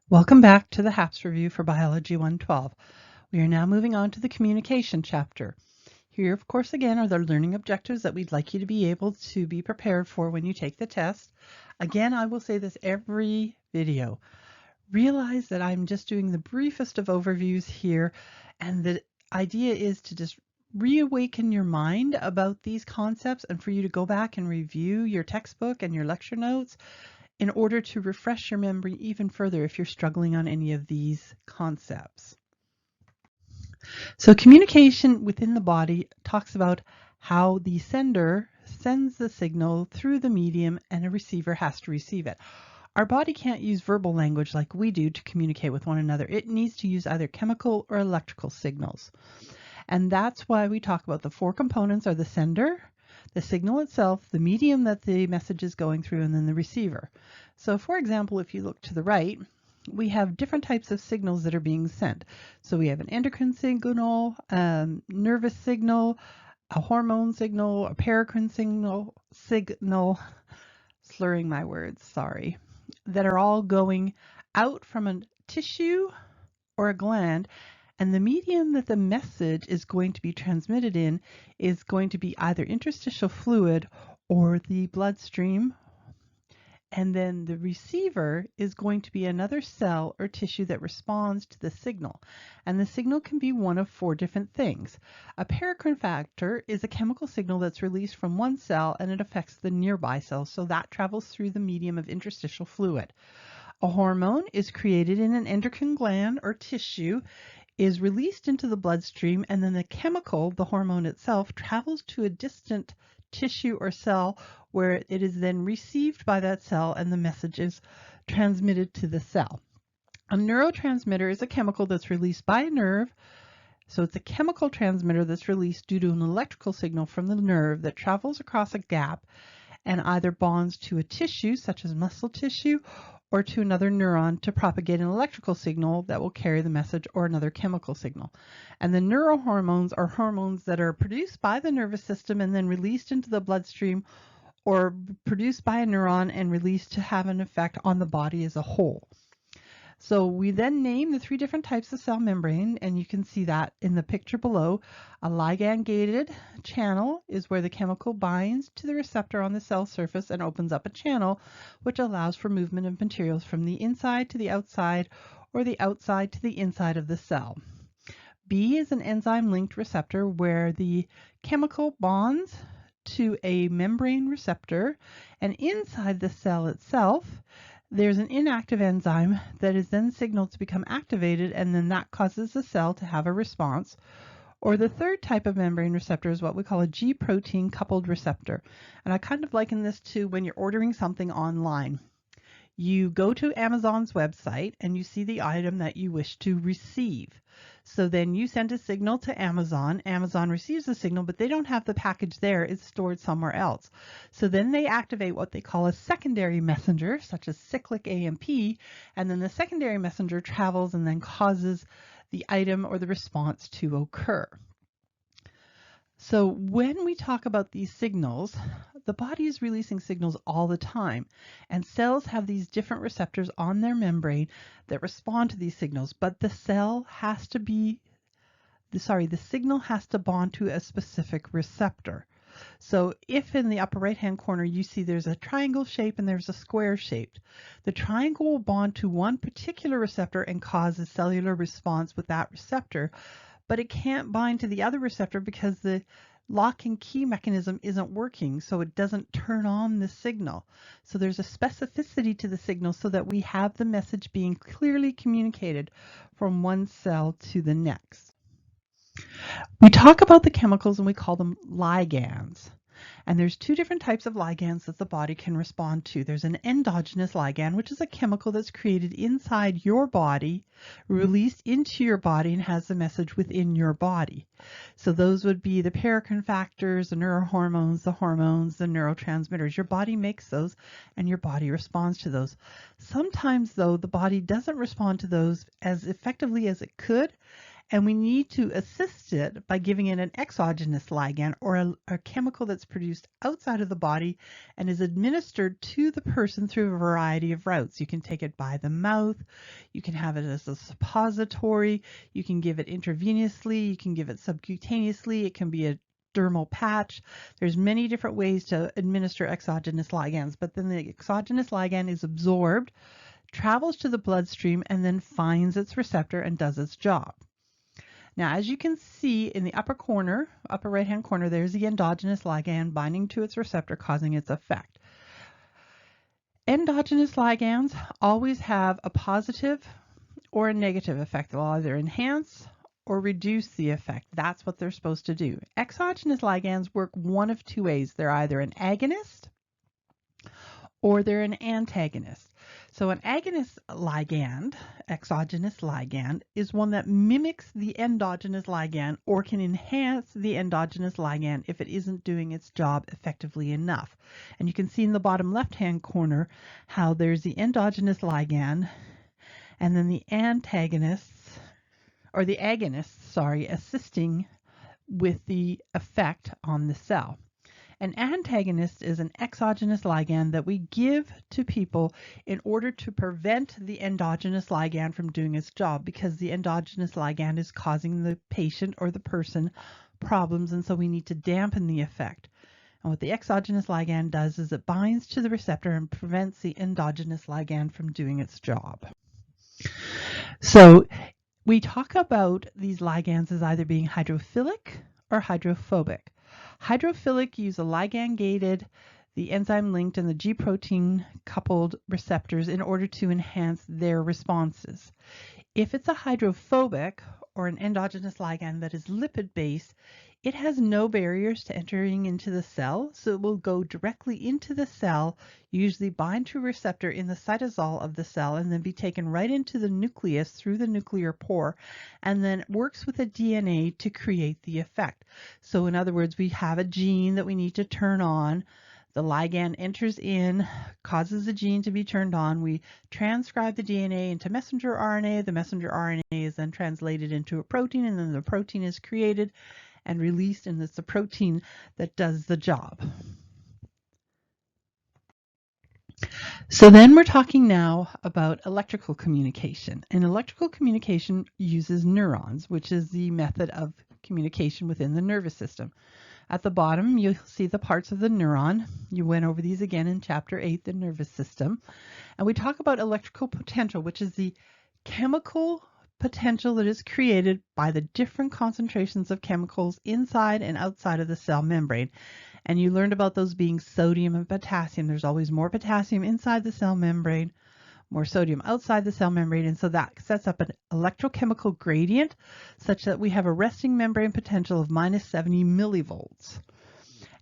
Welcome back to the HAPS review for Biology 112. We are now moving on to the communication chapter. Here, of course, again, are the learning objectives that we'd like you to be able to be prepared for when you take the test. Again, I will say this every video. Realize that I'm just doing the briefest of overviews here, and the idea is to just reawaken your mind about these concepts and for you to go back and review your textbook and your lecture notes in order to refresh your memory even further if you're struggling on any of these concepts. So communication within the body talks about how the sender sends the signal through the medium and a receiver has to receive it. Our body can't use verbal language like we do to communicate with one another. It needs to use either chemical or electrical signals. And that's why we talk about the four components are the sender, the signal itself, the medium that the message is going through, and then the receiver. So for example, if you look to the right, we have different types of signals that are being sent. So we have an endocrine signal, nervous signal, a hormone signal, a paracrine signal, slurring my words, sorry, that are all going out from a tissue or a gland, and the medium that the message is going to be transmitted in is going to be either interstitial fluid or the bloodstream. And then the receiver is going to be another cell or tissue that responds to the signal. And the signal can be one of four different things. A paracrine factor is a chemical signal that's released from one cell and it affects the nearby cells, so that travels through the medium of interstitial fluid. A hormone is created in an endocrine gland or tissue, is released into the bloodstream, and then the chemical, the hormone itself, travels to a distant tissue or cell where it is then received by that cell and the message is transmitted to the cell. A neurotransmitter is a chemical that's released by a nerve. So it's a chemical transmitter that's released due to an electrical signal from the nerve that travels across a gap and either bonds to a tissue, such as muscle tissue, or to another neuron to propagate an electrical signal that will carry the message or another chemical signal. And the neurohormones are hormones that are produced by the nervous system and then released into the bloodstream or produced by a neuron and released to have an effect on the body as a whole. So we then name the three different types of cell membrane, and you can see that in the picture below. A ligand-gated channel is where the chemical binds to the receptor on the cell surface and opens up a channel, which allows for movement of materials from the inside to the outside or the outside to the inside of the cell. B is an enzyme-linked receptor where the chemical bonds to a membrane receptor, and inside the cell itself, there's an inactive enzyme that is then signaled to become activated, and then that causes the cell to have a response. Or the third type of membrane receptor is what we call a G protein coupled receptor. And I kind of liken this to when you're ordering something online. You go to Amazon's website and you see the item that you wish to receive. So then you send a signal to Amazon. Amazon receives the signal, but they don't have the package there. It's stored somewhere else. So then they activate what they call a secondary messenger, such as cyclic AMP, and then the secondary messenger travels and then causes the item or the response to occur. So when we talk about these signals, the body is releasing signals all the time, and cells have these different receptors on their membrane that respond to these signals, but the signal has to bond to a specific receptor. So if in the upper right-hand corner you see there's a triangle shape and there's a square shape, the triangle will bond to one particular receptor and cause a cellular response with that receptor, but it can't bind to the other receptor because the lock and key mechanism isn't working, so it doesn't turn on the signal. So there's a specificity to the signal so that we have the message being clearly communicated from one cell to the next. We talk about the chemicals and we call them ligands. And there's two different types of ligands that the body can respond to. There's an endogenous ligand, which is a chemical that's created inside your body, released into your body, and has the message within your body. So those would be the paracrine factors, the neurohormones, the hormones, the neurotransmitters. Your body makes those and your body responds to those. Sometimes, though, the body doesn't respond to those as effectively as it could, and we need to assist it by giving it an exogenous ligand, or a chemical that's produced outside of the body and is administered to the person through a variety of routes. You can take it by the mouth, you can have it as a suppository, you can give it intravenously, you can give it subcutaneously, it can be a dermal patch. There's many different ways to administer exogenous ligands, but then the exogenous ligand is absorbed, travels to the bloodstream, and then finds its receptor and does its job. Now, as you can see in the upper corner, upper right-hand corner, there's the endogenous ligand binding to its receptor, causing its effect. Endogenous ligands always have a positive or a negative effect. They'll either enhance or reduce the effect. That's what they're supposed to do. Exogenous ligands work one of two ways. They're either an agonist or they're an antagonist. So an agonist ligand, exogenous ligand, is one that mimics the endogenous ligand or can enhance the endogenous ligand if it isn't doing its job effectively enough. And you can see in the bottom left-hand corner how there's the endogenous ligand and then the antagonists, or the agonists, sorry, assisting with the effect on the cell. An antagonist is an exogenous ligand that we give to people in order to prevent the endogenous ligand from doing its job, because the endogenous ligand is causing the patient or the person problems, and so we need to dampen the effect. And what the exogenous ligand does is it binds to the receptor and prevents the endogenous ligand from doing its job. So we talk about these ligands as either being hydrophilic or hydrophobic. Hydrophilic use a ligand-gated, the enzyme-linked, and the G protein-coupled receptors in order to enhance their responses. If it's a hydrophobic, or an endogenous ligand that is lipid-based, it has no barriers to entering into the cell, so it will go directly into the cell, usually bind to a receptor in the cytosol of the cell, and then be taken right into the nucleus through the nuclear pore, and then works with the DNA to create the effect. So in other words, we have a gene that we need to turn on. The ligand enters in, causes the gene to be turned on. We transcribe the DNA into messenger RNA. The messenger RNA is then translated into a protein, and then the protein is created and released, and it's the protein that does the job. So then we're talking now about electrical communication. And electrical communication uses neurons, which is the method of communication within the nervous system. At the bottom, you'll see the parts of the neuron. You went over these again in Chapter 8, the nervous system. And we talk about electrical potential, which is the chemical potential that is created by the different concentrations of chemicals inside and outside of the cell membrane. And you learned about those being sodium and potassium. There's always more potassium inside the cell membrane, more sodium outside the cell membrane, and so that sets up an electrochemical gradient such that we have a resting membrane potential of minus 70 millivolts.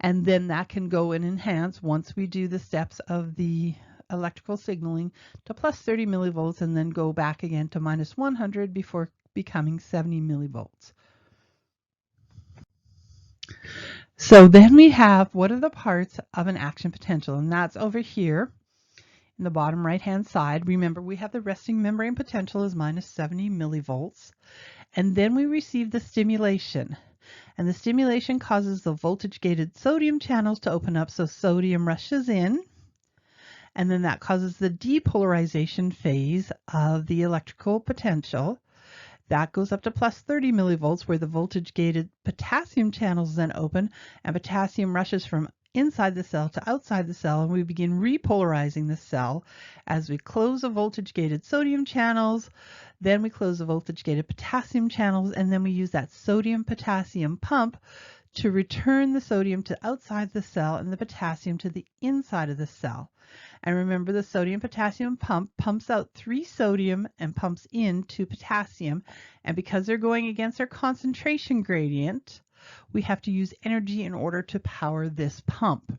And then that can go and enhance once we do the steps of the electrical signaling to plus 30 millivolts, and then go back again to minus 100 before becoming 70 millivolts. So then we have, what are the parts of an action potential? And that's over here in the bottom right hand side. Remember, we have the resting membrane potential is minus 70 millivolts, and then we receive the stimulation. And the stimulation causes the voltage gated sodium channels to open up, so sodium rushes in, and then that causes the depolarization phase of the electrical potential. That goes up to plus 30 millivolts, where the voltage gated potassium channels then open, and potassium rushes from inside the cell to outside the cell, and we begin repolarizing the cell as we close the voltage gated sodium channels, then we close the voltage gated potassium channels, and then we use that sodium potassium pump to return the sodium to outside the cell and the potassium to the inside of the cell. And remember, the sodium potassium pump pumps out 3 sodium and pumps in 2 potassium, and because they're going against their concentration gradient, we have to use energy in order to power this pump.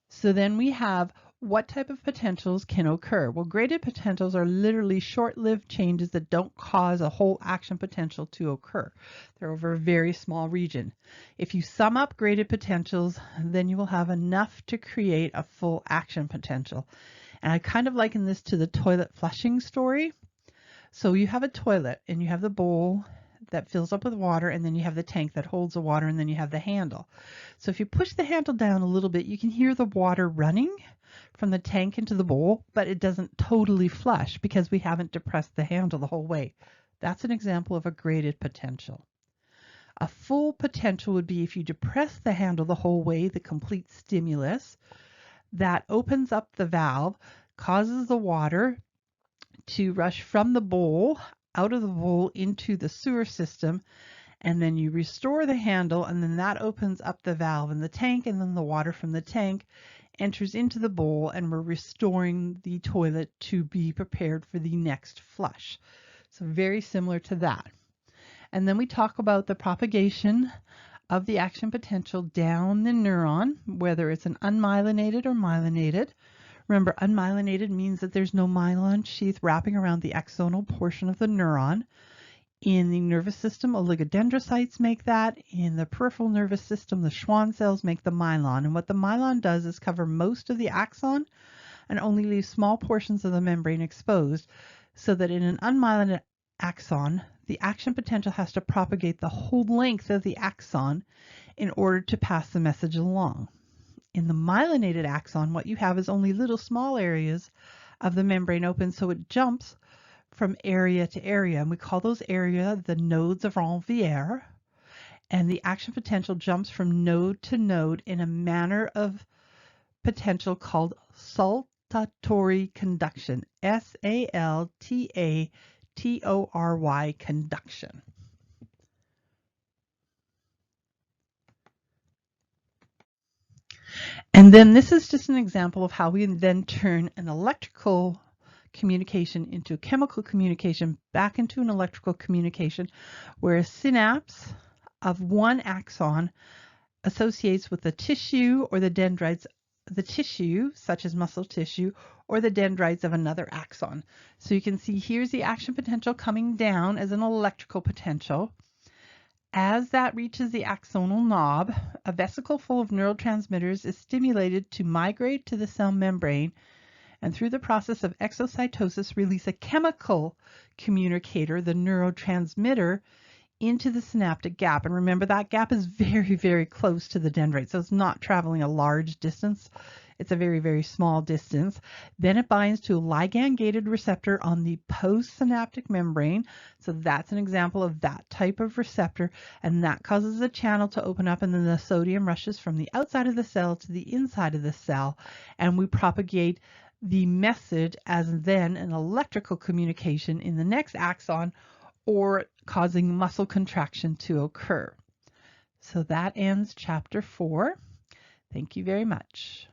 So then we have, what type of potentials can occur? Well, graded potentials are literally short-lived changes that don't cause a whole action potential to occur. They're over a very small region. If you sum up graded potentials, then you will have enough to create a full action potential. And I kind of liken this to the toilet flushing story. So you have a toilet and you have the bowl that fills up with water, and then you have the tank that holds the water, and then you have the handle. So if you push the handle down a little bit, you can hear the water running from the tank into the bowl, but it doesn't totally flush because we haven't depressed the handle the whole way. That's an example of a graded potential. A full potential would be if you depress the handle the whole way, the complete stimulus, that opens up the valve, causes the water to rush from the bowl, out of the bowl into the sewer system, and then you restore the handle, and then that opens up the valve in the tank, and then the water from the tank enters into the bowl, and we're restoring the toilet to be prepared for the next flush. So very similar to that. And then we talk about the propagation of the action potential down the neuron, whether it's an unmyelinated or myelinated. Remember, unmyelinated means that there's no myelin sheath wrapping around the axonal portion of the neuron. In the nervous system, oligodendrocytes make that. In the peripheral nervous system, the Schwann cells make the myelin. And what the myelin does is cover most of the axon and only leave small portions of the membrane exposed, so that in an unmyelinated axon, the action potential has to propagate the whole length of the axon in order to pass the message along. In the myelinated axon, what you have is only little small areas of the membrane open, so it jumps from area to area, and we call those areas the nodes of Ranvier, and the action potential jumps from node to node in a manner of potential called saltatory conduction, S-A-L-T-A-T-O-R-Y conduction. And then this is just an example of how we then turn an electrical communication into a chemical communication back into an electrical communication, where a synapse of one axon associates with the tissue or the dendrites, the tissue such as muscle tissue, or the dendrites of another axon. So you can see here's the action potential coming down as an electrical potential. As that reaches the axonal knob, a vesicle full of neurotransmitters is stimulated to migrate to the cell membrane, and through the process of exocytosis release a chemical communicator, the neurotransmitter, into the synaptic gap. And remember, that gap is very, very close to the dendrite, so it's not traveling a large distance. It's a very, very small distance. Then it binds to a ligand-gated receptor on the postsynaptic membrane. So that's an example of that type of receptor, and that causes the channel to open up, and then the sodium rushes from the outside of the cell to the inside of the cell, and we propagate the message as then an electrical communication in the next axon, or causing muscle contraction to occur. So that ends chapter 4. Thank you very much.